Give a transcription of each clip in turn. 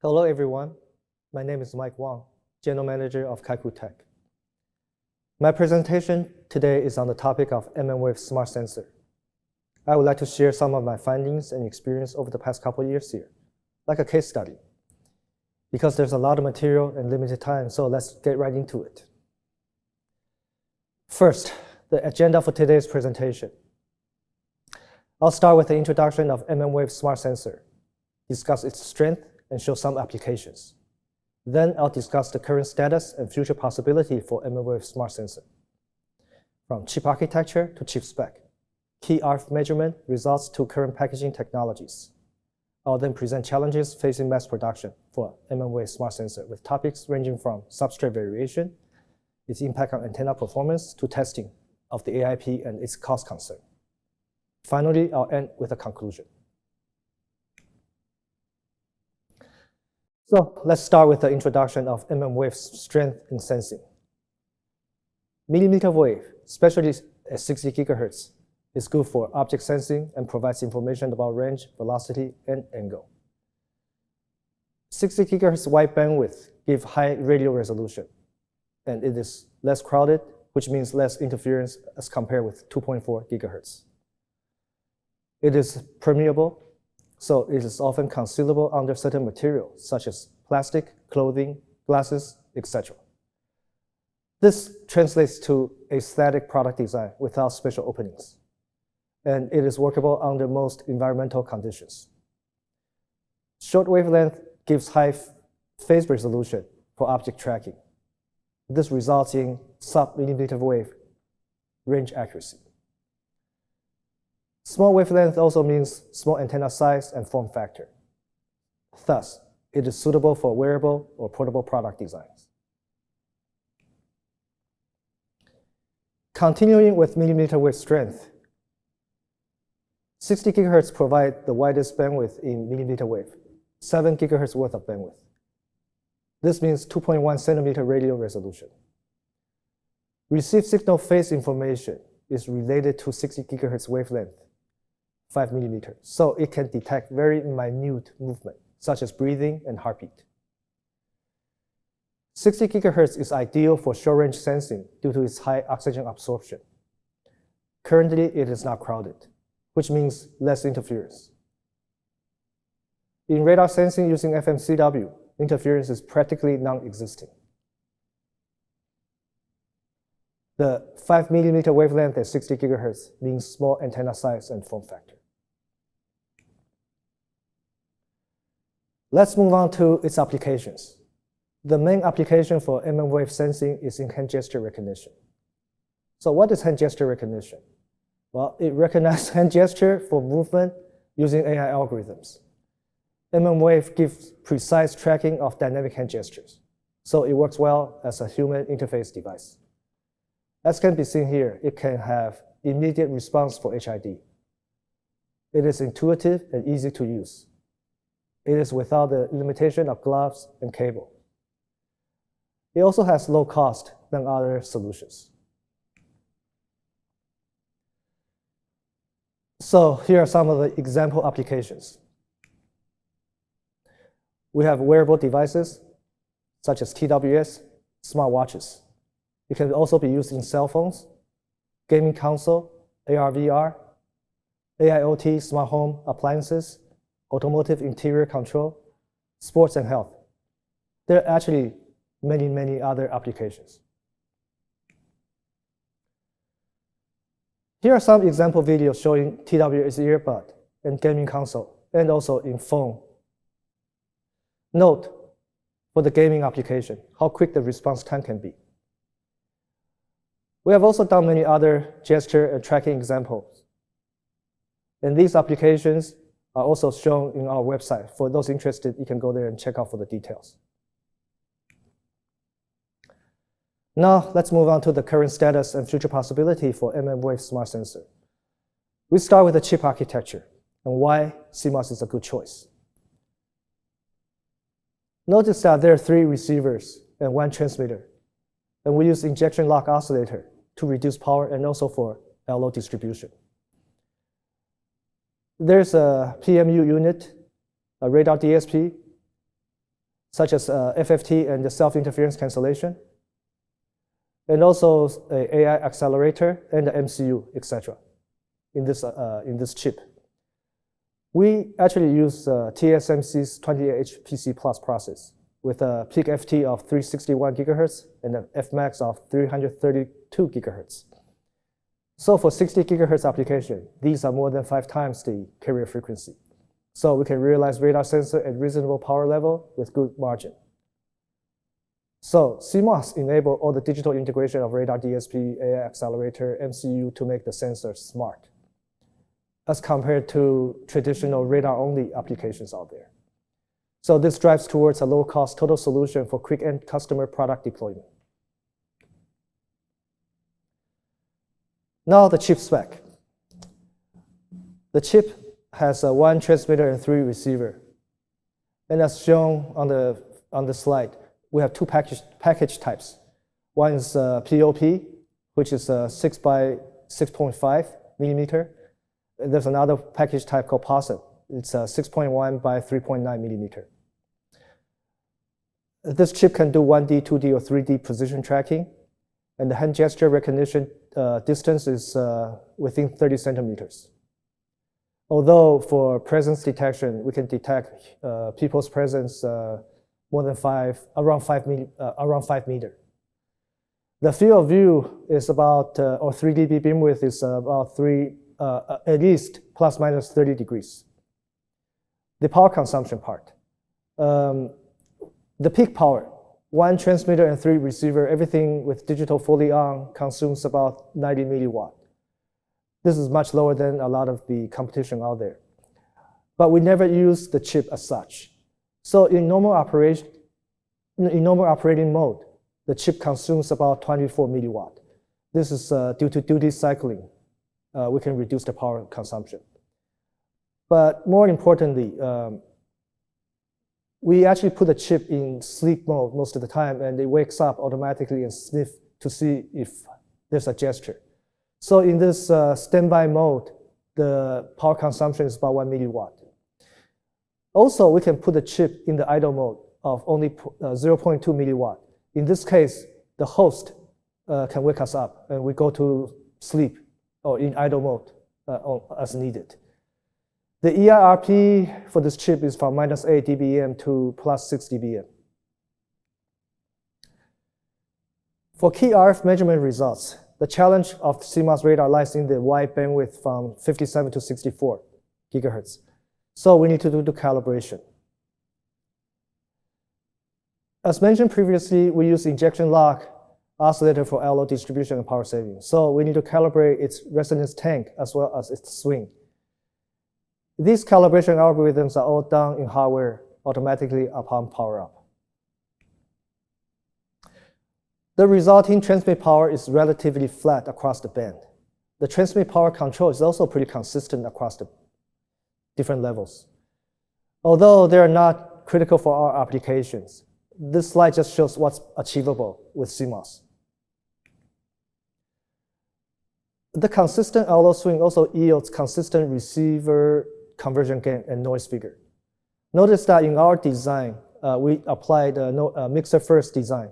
Hello everyone, my name is Mike Wang, General Manager of KaiKuTeK. My presentation today is on the topic of mmWave Smart Sensor. I would like to share some of my findings and experience over the past couple of years here, like a case study. Because there's a lot of material and limited time, so let's get right into it. First, the agenda for today's presentation. I'll start with the introduction of mmWave Smart Sensor, discuss its strength, and show some applications. Then I'll discuss the current status and future possibility for mmWave Smart Sensor. From chip architecture to chip spec, key RF measurement results to current packaging technologies. I'll then present challenges facing mass production for mmWave Smart Sensor with topics ranging from substrate variation, its impact on antenna performance, to testing of the AIP and its cost concern. Finally, I'll end with a conclusion. So let's start with the introduction of mmWave's strength in sensing. Millimeter wave, especially at 60 GHz, is good for object sensing and provides information about range, velocity, and angle. 60 GHz wide bandwidth gives high radio resolution, and it is less crowded, which means less interference as compared with 2.4 GHz. It is permeable, so it is often concealable under certain materials, such as plastic, clothing, glasses, etc. This translates to a static product design without special openings, and it is workable under most environmental conditions. Short wavelength gives high phase resolution for object tracking. This results in sub-millimeter wave range accuracy. Small wavelength also means small antenna size and form factor. Thus, it is suitable for wearable or portable product designs. Continuing with millimeter wave strength, 60 GHz provide the widest bandwidth in millimeter wave, 7 GHz worth of bandwidth. This means 2.1 centimeter radio resolution. Received signal phase information is related to 60 GHz wavelength, 5 millimeters, so it can detect very minute movement, such as breathing and heartbeat. 60 GHz is ideal for short-range sensing due to its high oxygen absorption. Currently, it is not crowded, which means less interference. In radar sensing using FMCW, interference is practically non-existing. The 5 millimeter wavelength at 60 GHz means small antenna size and form factor. Let's move on to its applications. The main application for mmWave sensing is in hand gesture recognition. So what is hand gesture recognition? Well, it recognizes hand gesture for movement using AI algorithms. mmWave gives precise tracking of dynamic hand gestures, so it works well as a human interface device. As can be seen here, it can have immediate response for HID. It is intuitive and easy to use. It is without the limitation of gloves and cable. It also has low cost than other solutions. So here are some of the example applications. We have wearable devices, such as TWS, smartwatches. It can also be used in cell phones, gaming console, AR/VR, AIoT, smart home appliances, automotive interior control, sports and health. There are actually many other applications. Here are some example videos showing TWS earbud and gaming console, and also in phone. Note, for the gaming application, how quick the response time can be. We have also done many other gesture and tracking examples. And these applications are also shown in our website. For those interested, you can go there and check out for the details. Now, let's move on to the current status and future possibility for mmWave Smart Sensor. We start with the chip architecture and why CMOS is a good choice. Notice that there are 3 receivers and 1 transmitter, and we use injection lock oscillator to reduce power and also for LO distribution. There's a PMU unit, a radar DSP, such as FFT and the self-interference cancellation, and also an AI accelerator and the MCU, etc. in this chip. We actually use TSMC's 28H PC Plus process with a peak FT of 361 gigahertz and an Fmax of 332 gigahertz. So for 60 gigahertz application, these are more than 5 times the carrier frequency. So we can realize radar sensor at reasonable power level with good margin. So CMOS enable all the digital integration of radar DSP, AI accelerator, MCU to make the sensor smart, as compared to traditional radar-only applications out there. So this drives towards a low-cost total solution for quick end customer product deployment. Now the chip spec. The chip has 1 transmitter and 3 receiver. And as shown on the slide, we have 2 package types. One is POP, which is 6 by 6.5 millimeter. There's another package type called POSIT. It's 6.1 by 3.9 millimeter. This chip can do 1D, 2D, or 3D position tracking, and the hand gesture recognition distance is within 30 centimeters. Although for presence detection, we can detect people's presence more than around 5 meters. The field of view is about, or 3 dB beam width is about at least plus minus 30 degrees. The power consumption part. The peak power, 1 transmitter and 3 receiver, everything with digital fully on, consumes about 90 milliwatt. This is much lower than a lot of the competition out there. But we never use the chip as such. So in normal operating mode, the chip consumes about 24 milliwatt. This is due to duty cycling. We can reduce the power consumption. But more importantly, we actually put the chip in sleep mode most of the time, and it wakes up automatically and sniff to see if there's a gesture. So in this standby mode, the power consumption is about 1 milliwatt. Also, we can put the chip in the idle mode of only 0.2 milliwatt. In this case, the host can wake us up, and we go to sleep or in idle mode as needed. The EIRP for this chip is from -8 dBm to +6 dBm. For key RF measurement results, the challenge of CMOS radar lies in the wide bandwidth from 57 to 64 gigahertz. So we need to do the calibration. As mentioned previously, we use injection lock oscillator for LO distribution and power saving. So we need to calibrate its resonance tank as well as its swing. These calibration algorithms are all done in hardware automatically upon power up. The resulting transmit power is relatively flat across the band. The transmit power control is also pretty consistent across the different levels. Although they are not critical for our applications, this slide just shows what's achievable with CMOS. The consistent LO swing also yields consistent receiver conversion gain and noise figure. Notice that in our design, we applied a mixer first design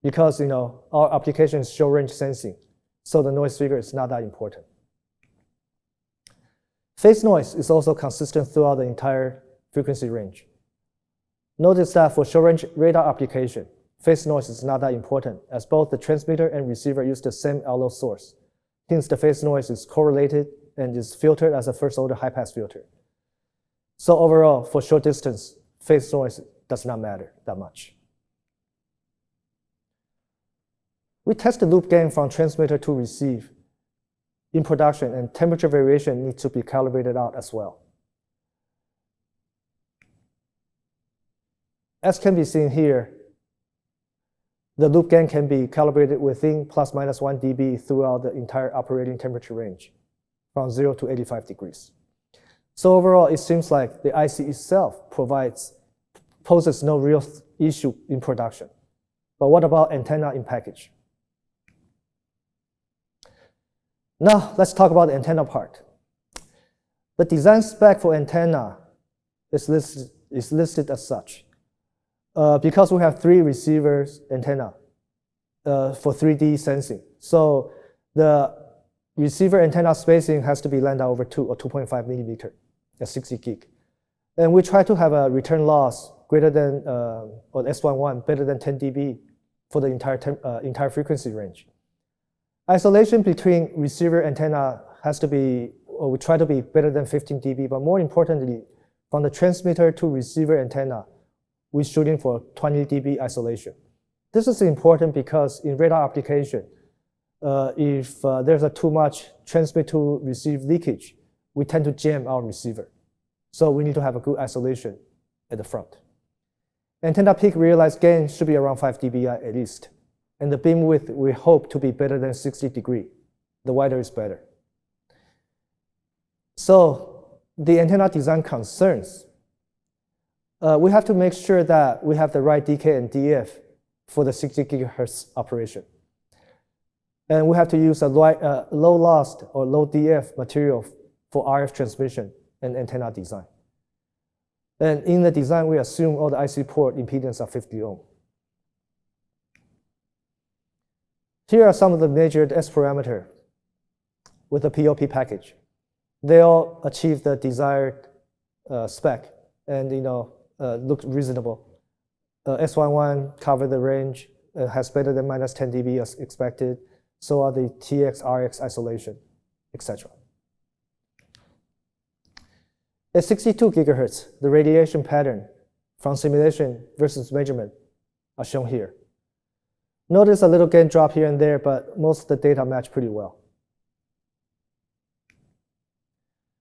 because our application is short range sensing, so the noise figure is not that important. Phase noise is also consistent throughout the entire frequency range. Notice that for short range radar application, phase noise is not that important as both the transmitter and receiver use the same LO source. Hence, the phase noise is correlated and is filtered as a first order high pass filter. So overall, for short distance, phase noise does not matter that much. We test the loop gain from transmitter to receive in production, and temperature variation needs to be calibrated out as well. As can be seen here, the loop gain can be calibrated within plus minus 1 dB throughout the entire operating temperature range, from 0 to 85 degrees. So overall, it seems like the IC itself poses no real issue in production. But what about antenna in package? Now, let's talk about the antenna part. The design spec for antenna is listed as such. because we have 3 receivers antenna for 3D sensing. So the receiver antenna spacing has to be lambda over 2 or 2.5 millimeter at 60 gig. And we try to have a return loss greater than, or S11 better than 10 dB for the entire frequency range. Isolation between receiver antenna has to be, or we try to be better than 15 dB, but more importantly, from the transmitter to receiver antenna, we're shooting for 20 dB isolation. This is important because in radar application, if there's a too much transmit to receive leakage, we tend to jam our receiver. So we need to have a good isolation at the front. Antenna peak realized gain should be around 5 dBi at least. And the beam width, we hope to be better than 60 degrees. The wider is better. So the antenna design concerns. We have to make sure that we have the right DK and DF for the 60 gigahertz operation. And we have to use a low loss or low DF material for RF transmission and antenna design. And in the design, we assume all the IC port impedance are 50 ohm. Here are some of the major S parameters with the POP package. They all achieve the desired spec and look reasonable. S11 cover the range, has better than minus 10 dB as expected. So are the TX, RX isolation, etc. At 62 gigahertz, the radiation pattern from simulation versus measurement are shown here. Notice a little gain drop here and there, but most of the data match pretty well.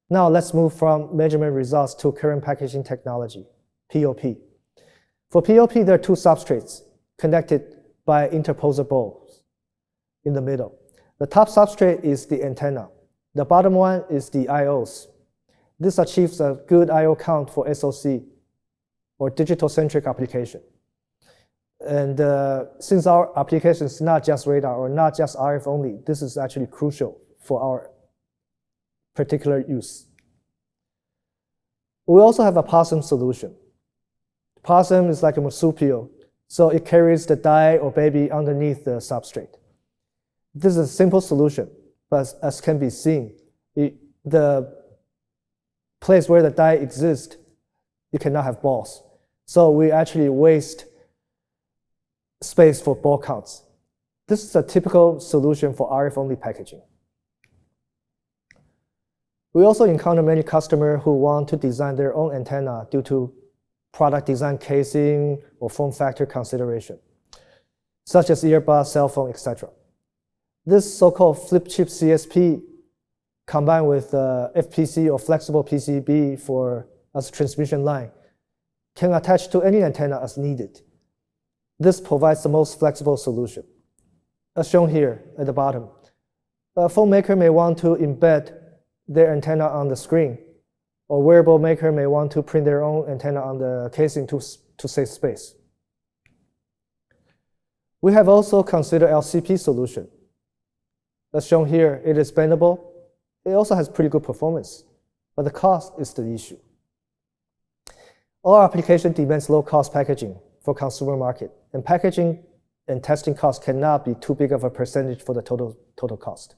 Now let's move from measurement results to current packaging technology, POP. For POP, there are 2 substrates connected by interposer balls in the middle. The top substrate is the antenna. The bottom one is the IOs. This achieves a good IO count for SoC, or digital-centric application. And since our application is not just radar or not just RF only, this is actually crucial for our particular use. We also have a POSM solution. POSM is like a marsupial, so it carries the die or baby underneath the substrate. This is a simple solution, but as can be seen, the place where the die exists, you cannot have balls. So we actually waste space for ball counts. This is a typical solution for RF-only packaging. We also encounter many customers who want to design their own antenna due to product design casing or form factor consideration, such as earbud, cell phone, etc. This so-called flip chip CSP combined with FPC or flexible PCB as a transmission line can attach to any antenna as needed. This provides the most flexible solution. As shown here at the bottom, a phone maker may want to embed their antenna on the screen, or wearable maker may want to print their own antenna on the casing to save space. We have also considered LCP solution. As shown here, it is bendable. It also has pretty good performance, but the cost is the issue. Our application demands low-cost packaging for consumer market, and packaging and testing costs cannot be too big of a percentage for the total cost.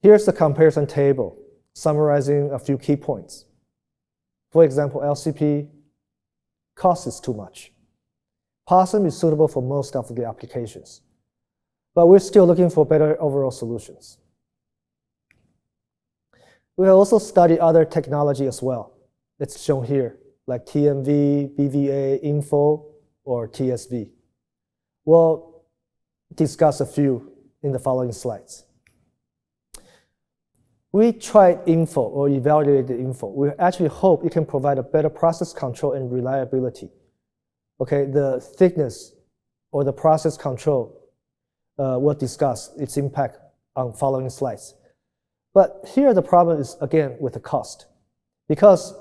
Here's the comparison table summarizing a few key points. For example, LCP cost is too much. POSM is suitable for most of the applications, but we're still looking for better overall solutions. We have also studied other technology as well. It's shown here, like TMV, BVA, Info, or TSV. We'll discuss a few in the following slides. We tried Info or evaluated Info. We actually hope it can provide a better process control and reliability. Okay, the thickness or the process control, we'll discuss its impact on following slides. But here the problem is, again, with the cost. Because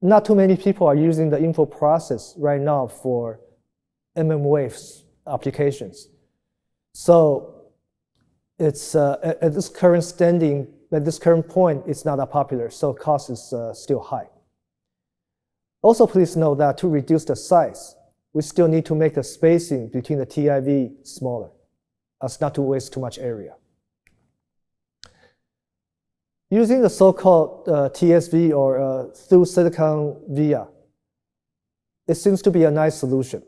not too many people are using the Info process right now for waves applications. So it's at this current point, it's not that popular, so cost is still high. Also, please note that to reduce the size, we still need to make the spacing between the TIV smaller, as not to waste too much area. Using the so-called TSV or through silicon via, it seems to be a nice solution,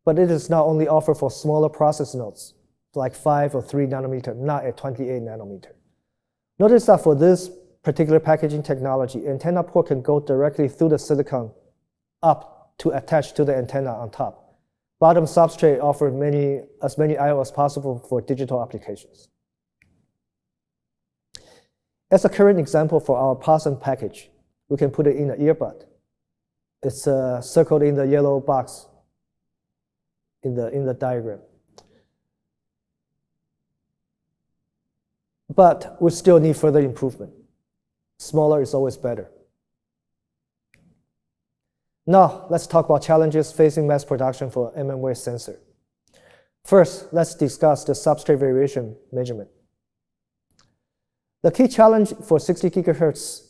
but it is not only offered for smaller process nodes, like 5 or 3 nanometer, not at 28 nanometer. Notice that for this particular packaging technology, antenna port can go directly through the silicon up to attach to the antenna on top. Bottom substrate offers as many I/O as possible for digital applications. As a current example for our POSM package, we can put it in an earbud. It's circled in the yellow box in the diagram. But we still need further improvement. Smaller is always better. Now, let's talk about challenges facing mass production for mmWave sensor. First, let's discuss the substrate variation measurement. The key challenge for 60 gigahertz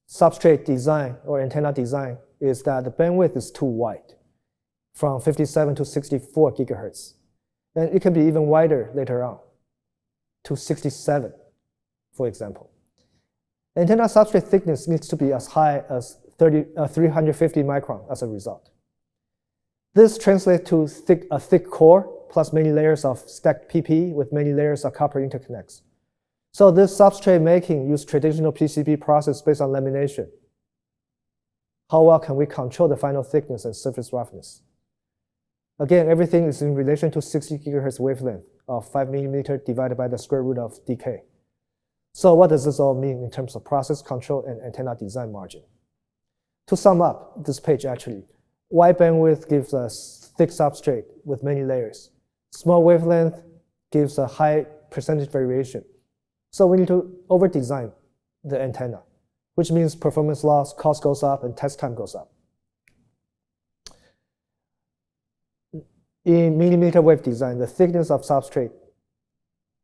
substrate design or antenna design is that the bandwidth is too wide, from 57 to 64 gigahertz. And it can be even wider later on, to 67, for example. Antenna substrate thickness needs to be as high as 350 micron as a result. This translates to a thick core plus many layers of stacked PP with many layers of copper interconnects. So this substrate making uses traditional PCB process based on lamination. How well can we control the final thickness and surface roughness? Again, everything is in relation to 60 gigahertz wavelength of 5 millimeter divided by the square root of dk. So what does this all mean in terms of process control and antenna design margin? To sum up this page actually, wide bandwidth gives us thick substrate with many layers. Small wavelength gives a high percentage variation. So we need to over-design the antenna, which means performance loss, cost goes up, and test time goes up. In millimeter wave design, the thickness of substrate,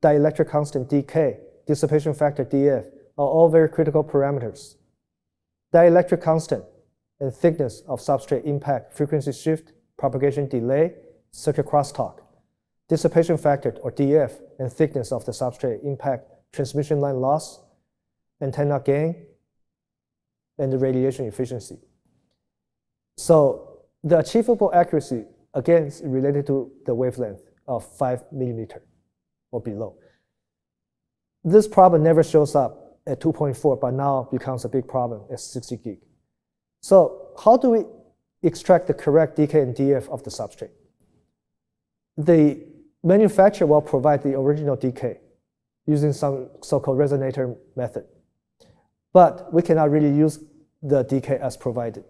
dielectric constant dk, dissipation factor df are all very critical parameters. Dielectric constant and thickness of substrate impact frequency shift, propagation delay, circuit crosstalk. Dissipation factor, or df, and thickness of the substrate impact transmission line loss, antenna gain, and the radiation efficiency. So the achievable accuracy, again, is related to the wavelength of 5 millimeter or below. This problem never shows up at 2.4, but now becomes a big problem at 60 gig. So how do we extract the correct dk and df of the substrate? The manufacturer will provide the original dk using some so-called resonator method. But we cannot really use the dk as provided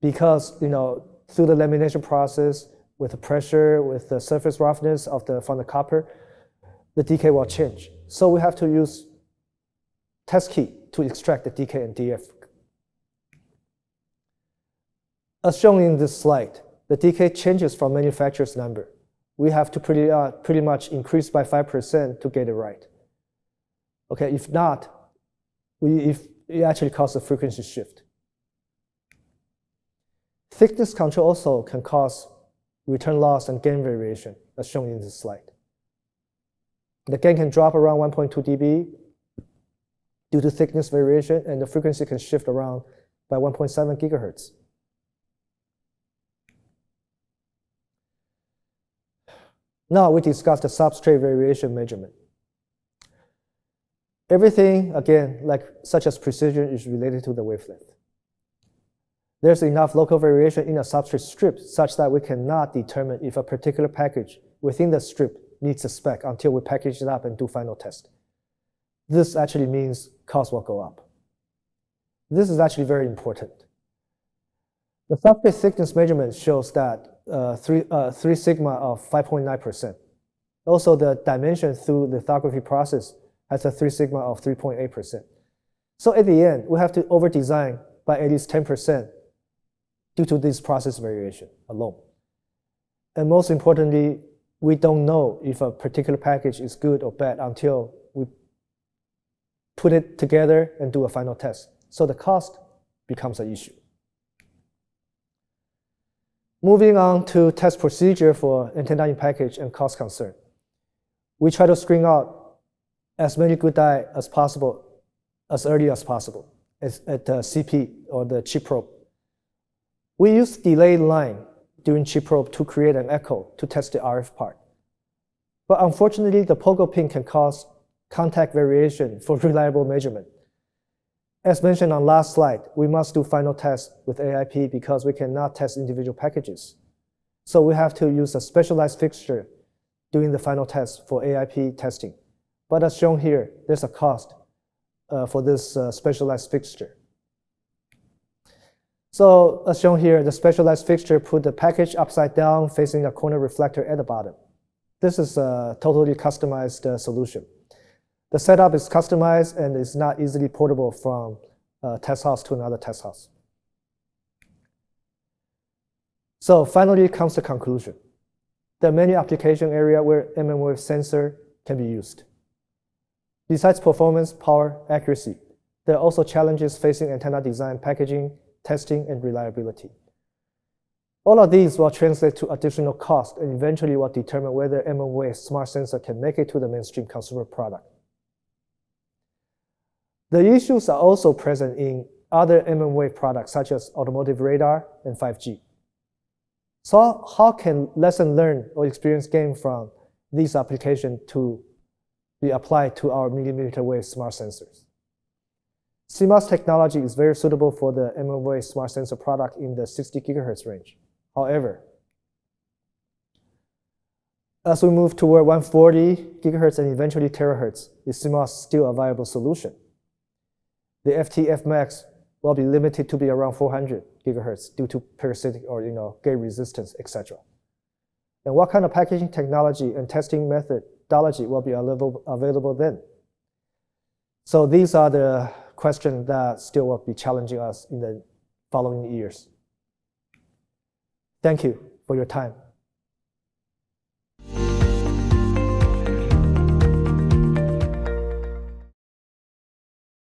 because, through the lamination process, with the pressure, with the surface roughness from the copper, the dk will change. So we have to use test key to extract the dk and df. As shown in this slide, the dk changes from manufacturer's number. We have to pretty much increase by 5% to get it right. Okay, if not, it actually causes a frequency shift. Thickness control also can cause return loss and gain variation, as shown in this slide. The gain can drop around 1.2 dB due to thickness variation, and the frequency can shift around by 1.7 gigahertz. Now we discuss the substrate variation measurement. Everything, again, such as precision, is related to the wavelength. There's enough local variation in a substrate strip such that we cannot determine if a particular package within the strip meets the spec until we package it up and do final test. This actually means cost will go up. This is actually very important. The substrate thickness measurement shows that 3 sigma of 5.9%. Also, the dimension through lithography process has a 3 sigma of 3.8%. So at the end, we have to over-design by at least 10% due to this process variation alone. And most importantly, we don't know if a particular package is good or bad until we put it together and do a final test. So the cost becomes an issue. Moving on to test procedure for antenna in package and cost concern. We try to screen out as many good die as possible, as early as possible, at the CP or the chip probe. We use delayed line during chip probe to create an echo to test the RF part. But unfortunately, the pogo pin can cause contact variation for reliable measurement. As mentioned on last slide, we must do final tests with AIP because we cannot test individual packages. So we have to use a specialized fixture doing the final test for AIP testing. But as shown here, there's a cost for this specialized fixture. So as shown here, the specialized fixture put the package upside down facing a corner reflector at the bottom. This is a totally customized solution. The setup is customized and is not easily portable from a test house to another test house. So finally comes the conclusion. There are many application areas where mmWave sensor can be used. Besides performance, power, accuracy, there are also challenges facing antenna design, packaging, testing, and reliability. All of these will translate to additional cost and eventually will determine whether mmWave smart sensor can make it to the mainstream consumer product. The issues are also present in other mmWave products such as automotive radar and 5G. So how can lesson learned or experience gained from these applications to be applied to our millimeter wave smart sensors? CMOS technology is very suitable for the mmWave smart sensor product in the 60 GHz range. However, as we move toward 140 GHz and eventually terahertz, is CMOS still a viable solution? The FT Fmax will be limited to be around 400 GHz due to parasitic or gate resistance, etc. And what kind of packaging technology and testing methodology will be available then? So these are the questions that still will be challenging us in the following years. Thank you for your time.